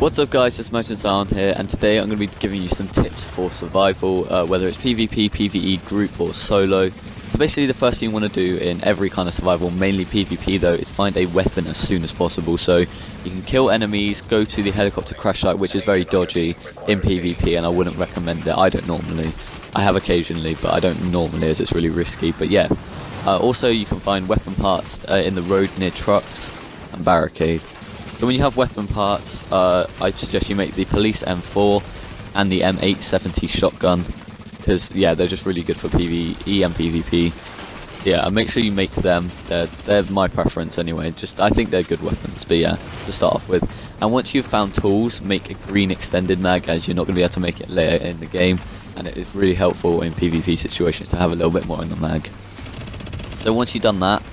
What's up guys, it's Merchant Sound here, and today I'm going to be giving you some tips for survival, whether it's PvP, PvE, group or solo. So basically the first thing you want to do in every kind of survival, mainly PvP though, is find a weapon as soon as possible. So you can kill enemies, go to the helicopter crash site, which is very dodgy in PvP and I wouldn't recommend it. I don't normally. I have occasionally, but I don't normally as it's really risky. But yeah, also you can find weapon parts in the road near trucks and barricades. So when you have weapon parts, I suggest you make the police M4 and the M870 shotgun, because yeah, they're just really good for PvE and PvP. So, yeah, make sure you make them. They're my preference anyway. I think they're good weapons. But yeah, to start off with. And once you've found tools, make a green extended mag, as you're not going to be able to make it later in the game, and it is really helpful in PvP situations to have a little bit more in the mag. So once you've done that,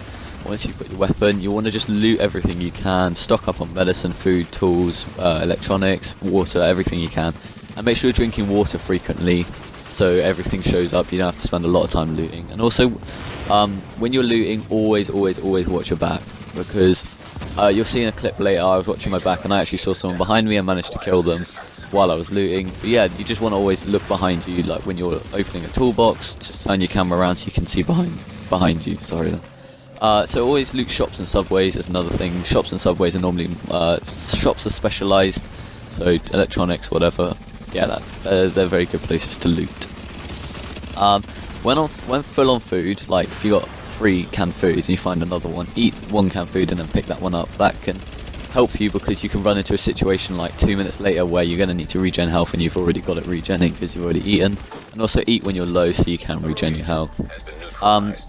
once you've got your weapon, you want to just loot everything you can, stock up on medicine, food, tools, electronics, water, everything you can. And make sure you're drinking water frequently so everything shows up, you don't have to spend a lot of time looting. And also, when you're looting, always watch your back, because you'll see in a clip later, I was watching my back and I actually saw someone behind me and managed to kill them while I was looting. But yeah, you just want to always look behind you, like when you're opening a toolbox, just turn your camera around so you can see behind you, sorry. So always loot shops and subways is another thing. Shops and subways are normally, shops are specialised, so electronics, whatever. Yeah, they're very good places to loot. When full on food, like if you got 3 canned foods and you find another one, eat 1 canned food and then pick that one up. That can help you because you can run into a situation like 2 minutes later where you're going to need to regen health and you've already got it regenning because you've already eaten. And also eat when you're low so you can regen your health.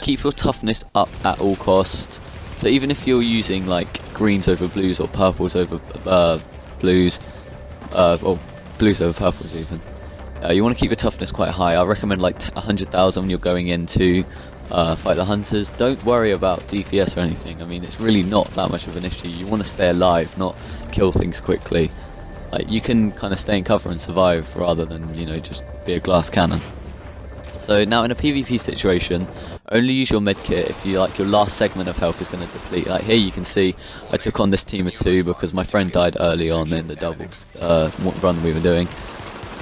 Keep your toughness up at all costs. So even if you're using like greens over blues or purples over blues, or blues over purples even, you want to keep your toughness quite high. I recommend like 100,000 when you're going into fight the hunters. Don't worry about DPS or anything. I mean, it's really not that much of an issue. You want to stay alive, not kill things quickly. Like you can kind of stay in cover and survive rather than, you know, just be a glass cannon. So now in a PvP situation, only use your medkit if you like your last segment of health is going to deplete. Like here you can see I took on this team of 2 because my friend died early on in the doubles run we were doing.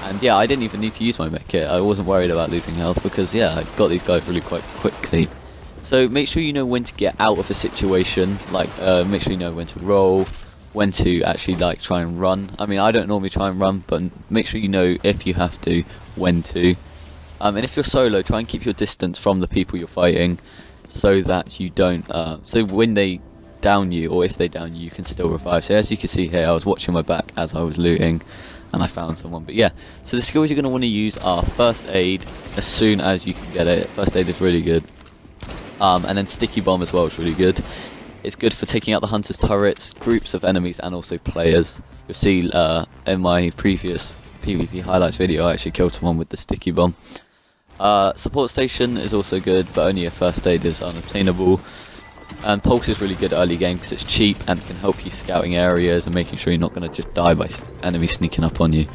And yeah, I didn't even need to use my medkit. I wasn't worried about losing health because yeah, I got these guys really quite quickly. So make sure you know when to get out of a situation, like make sure you know when to roll, when to actually like try and run. I mean, I don't normally try and run, but make sure you know if you have to, when to. And if you're solo, try and keep your distance from the people you're fighting so that you don't, so when they down you, or if they down you, you can still revive. So as you can see here, I was watching my back as I was looting and I found someone. But yeah, so the skills you're going to want to use are first aid as soon as you can get it. First aid is really good. And then sticky bomb as well is really good. It's good for taking out the hunters' turrets, groups of enemies and also players. You'll see in my previous PvP highlights video, I actually killed someone with the sticky bomb. Support station is also good, but only a first aid is unobtainable. And pulse is really good early game because it's cheap and can help you scouting areas and making sure you're not going to just die by enemies sneaking up on you.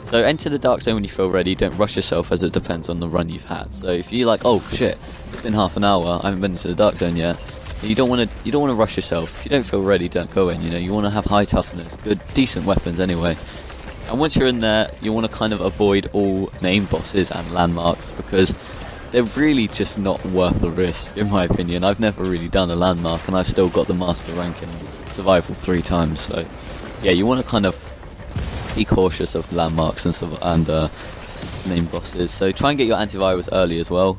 So enter the dark zone when you feel ready. Don't rush yourself as it depends on the run you've had. So if you're like, oh shit, it's been half an hour, I haven't been into the dark zone yet. You don't want to rush yourself. If you don't feel ready, don't go in. You know, you want to have high toughness, good, decent weapons anyway. And once you're in there, you want to kind of avoid all named bosses and landmarks because they're really just not worth the risk, in my opinion. I've never really done a landmark and I've still got the master rank in survival 3 times. So yeah, you want to kind of be cautious of landmarks and named bosses. So try and get your antivirus early as well.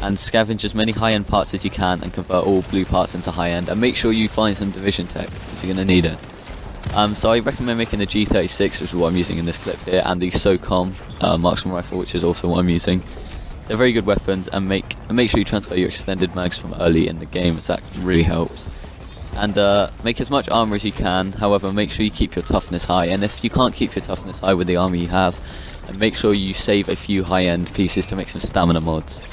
And scavenge as many high-end parts as you can and convert all blue parts into high-end. And make sure you find some division tech because you're going to need it. So I recommend making the G36, which is what I'm using in this clip here, and the SOCOM marksman rifle, which is also what I'm using. They're very good weapons, and make sure you transfer your extended mags from early in the game, as that really helps. And make as much armor as you can, however make sure you keep your toughness high, and if you can't keep your toughness high with the armor you have, then make sure you save a few high-end pieces to make some stamina mods.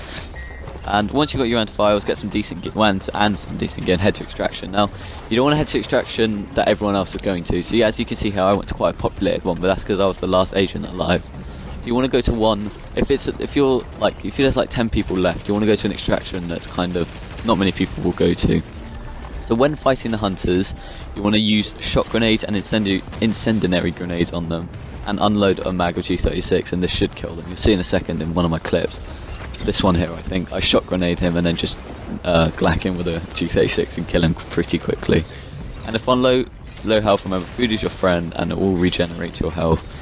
And once you've got your antivirals, get some decent gear and some decent gear and head to extraction. Now, you don't want to head to extraction that everyone else is going to. See, as you can see here, I went to quite a populated one, but that's because I was the last agent alive. If you want to go to one, if there's like 10 people left, you want to go to an extraction that's kind of not many people will go to. So when fighting the hunters, you want to use shot grenades and incendiary grenades on them, and unload a mag of G36, and this should kill them. You'll see in a second in one of my clips. This one here, I think, I shot grenade him and then just glack him with a G36 and kill him pretty quickly. And if on low health, remember, food is your friend and it will regenerate your health.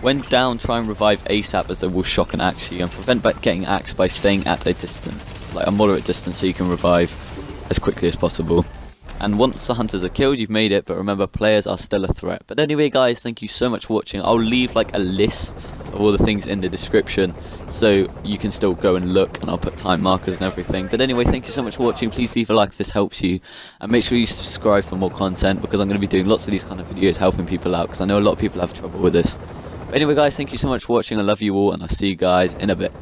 When down, try and revive ASAP, as they will shock and axe you, and prevent getting axed by staying at a distance, like a moderate distance, so you can revive as quickly as possible. And once the hunters are killed, you've made it, but remember, players are still a threat. But anyway guys, thank you so much for watching. I'll leave like a list of all the things in the description, so you can still go and look, and I'll put time markers and everything. But anyway, thank you so much for watching. Please leave a like if this helps you, and make sure you subscribe for more content, because I'm going to be doing lots of these kind of videos helping people out, because I know a lot of people have trouble with this. But anyway guys, thank you so much for watching. I love you all, and I'll see you guys in a bit.